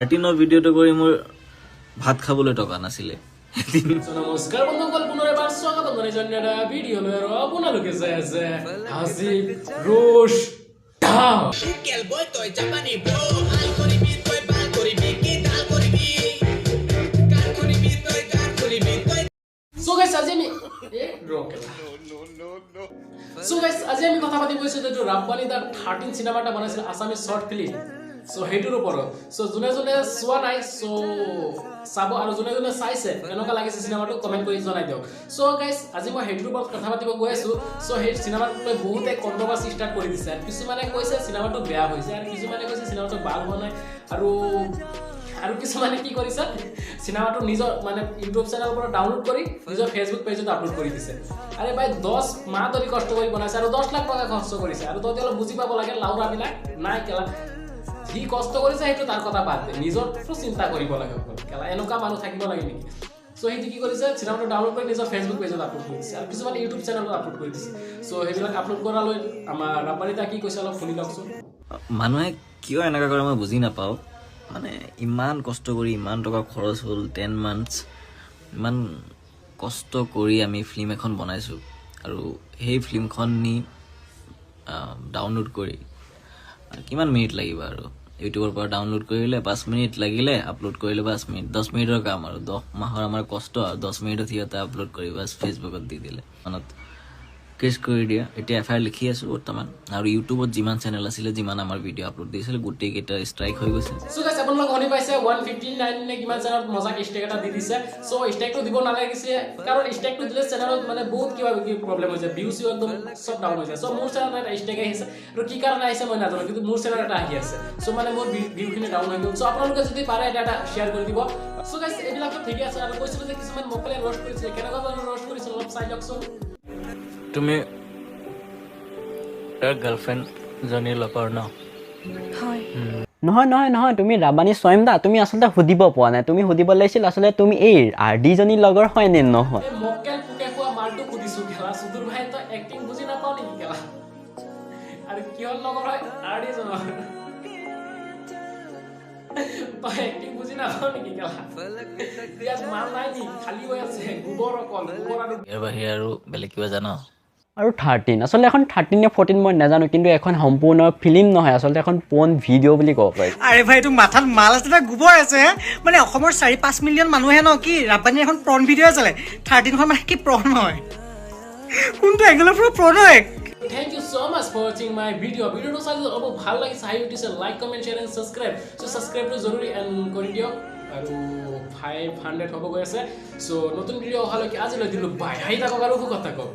13 ভিডিওটো কৰি মোৰ ভাত খাবলৈ টকা নাছিলে নমস্কাৰ বন্ধুসকল পুনৰ এবাৰ স্বাগতম জনাইছো এটা ভিডিঅ লৈ আৰু আপোনালোকে চাই আছে হাসিব roast কেলবয় তই জাপানি ব্ৰ আই কৰিবি তই বাল কৰিবি কি ডাল কৰিবি কাট কৰিবি তই কাট কৰিবি তই সো গাইস আজি আমি সো গাইস আজি আমি কথা পাতি কৈছো যে ৰাব্বানি দা 13 সিনেমাটা বনাইছিল আসামি শৰ্ট ফিল্ম সো হেইটোৰ ওপৰত সো জুনে জুনে সোৱা নাই সো চাব আৰু জুনে জুনে চাইছে কেনেকুৱা লাগিছে সিনেমাটো কমেন্ট কৰি জনাই দিয়ক সো গাইস আজি মই হেইটোৰ ওপৰত কথা পাতিব গৈ আছো সো হেই সিনেমাটো লৈ বহুতে কন্ট্ৰভাৰ্সি ষ্টাৰ্ট কৰি দিছে কিছুমানে কৈছে সিনেমাটো বেয়া হৈছে আৰু কিছুমানে কৈছে সিনেমাটো ভাল হোৱা নাই আৰু কিছুমানে কি কৰিছে সিনেমাটো নিজৰ মানে ইউটিউব চেনেলৰ পৰা ডাউনলোড কৰি নিজৰ ফেসবুক পেজত আপলোড কৰি দিছে আৰে ভাই 10 মাহ ধৰি কষ্ট কৰি বনাইছে আৰু 10 লাখ টকা খৰচ কৰিছে আৰু তই অলপ বুজি পাব লাগে লাউৰা বিলা নাই কেলা যি কষ্ট কৰিছে হেতু তাৰ কথা বাদ দে নিজৰ চিন্তা কৰিব লাগে কেলা এনেকা মানুহ থাকিব লাগে নেকি সো হেতি কি কৰিছে সিনেমাটো ডাউনলোড কৰি নিজৰ ফেসবুক পেজত আপলোড কৰিছে আৰু কিছুমান ইউটিউব চেনেলত আপলোড কৰি দিছে সো হেবিলাক আপলোড কৰালৈ আমাৰ ৰাব্বানিতা কি কৈছে অলপ শুনি লওকচোন মানুহে কিয় এনেকা কৰে মই বুজি নাপাওঁ মানে ইমান কষ্ট কৰি ইমান টকা খৰচ হ'ল 10 মান্থস ইমান কষ্ট কৰি আমি ফিল্ম এখন বনাইছো আৰু সেই ফিল্মখন নি ডাউনলোড কৰি কিমান মিনিট লাগিব আৰু ইউটিউবৰ পৰা ডাউনলোড কৰিলে 5 মিনিট লাগিলে আপলোড কৰিলে 5 মিনিট 10 মিনিটৰ কাম আৰু 10 মাহৰ আমাৰ কষ্ট আৰু 10 মিনিটত হিয়তে আপলোড কৰি বাস ফেসবুকত দি দিলে মানত কেছ কৰি দিয়া এতিয়া এফআইআৰ লিখি আছো বৰ্তমান আৰু ইউটিউবত যিমান চেনেল আছিল যিমান আমাৰ ভিডিও আপলোড দিছিল গোটেই কেইটা ষ্ট্ৰাইক হৈ গৈছে সো গাইস আপোনালোক শুনি পাইছে 159 নে কিমান চেনেলত মজাক ষ্ট্ৰাইক এটা দি দিছে সো ষ্ট্ৰাইকটো দিব নালাগিছে কাৰণ ষ্ট্ৰাইকটো দিলে চেনেলত মানে বহুত কিবা প্ৰবলেম হৈ যায় ভিউজ একদম সব ডাউন হৈ যায় সো মোৰ চেনেলত এটা ষ্ট্ৰাইক আহিছে আৰু কি কাৰণে আহিছে মই নাজানো কিন্তু মোৰ চেনেলত এটা আহি আছে সো মানে মোৰ ভিউখিনি ডাউন হৈ গ'ল সো আপোনালোকে যদি পাৰে এটা শেয়াৰ কৰি দিব সো গাইস এইবিলাকটো ঠিকই আছে আৰু কৈছিল যে কিছুমান মকলে ৰোষ্ট কৰিছে কেনেকুৱা ধৰণৰ ৰোষ্ট কৰিছে অলপ চাই দিয়কচোন তুমি তাৰ গাৰ্লফ্ৰেণ্ড জনী লপাৰ ন নহয় নহয় নহয় তুমি ৰাব্বানি soyam দা তুমি আসলে সুধিব পোৱা নাই তুমি সুধিব লাগিছিল আসলে তুমি এই আৰডি জনী লগৰ হয় নে নহয় এই মক্কেল পুকে কোৱা মালটো খুদিছো খেলা সুদূৰ ভাই তো এক্টিং বুজি নাপাও নেকি খেলা আৰু কিহৰ লগৰ হয় আৰডি জনৰ তো এক্টিং বুজি নাপাও নেকি খেলা ইয়াত মাল নাই নি খালি হৈ আছে গোবৰ অকল গোবৰ আৰু ইয়াৰ বাহিৰে আৰু বেলেগ কিবা জানো আৰু 13 আসলে এখন 13 নে 14 মই নাজানো কিন্তু এখন সম্পূৰ্ণ ফিল্ম নহয় আসলে এখন পোন ভিডিও বুলি ক'ব পাৰি আৰে ভাই এইটো মাথাত মাল আছে না গোবৰ আছে মানে অসমৰ 4-5 মিলিয়ন মানুহে ন কি ৰাব্বানিৰ এখন প্ৰন ভিডিও চলে 13 খন মানে কি প্ৰন হয় কোনটো এংগলৰ পৰা প্ৰন হয় Thank you so much for watching my video. Video to চাই অলপ ভাল লাগিছে হাই উঠিছে like comment share and subscribe so subscribe টো জৰুৰী এন্ড কৰি দিয়ক আৰু 500 হ'ব গৈ আছে সো নতুন ভিডিও অহালৈকে আজিলৈ দিলো বাই হাই থাকক আৰু কথা থাকক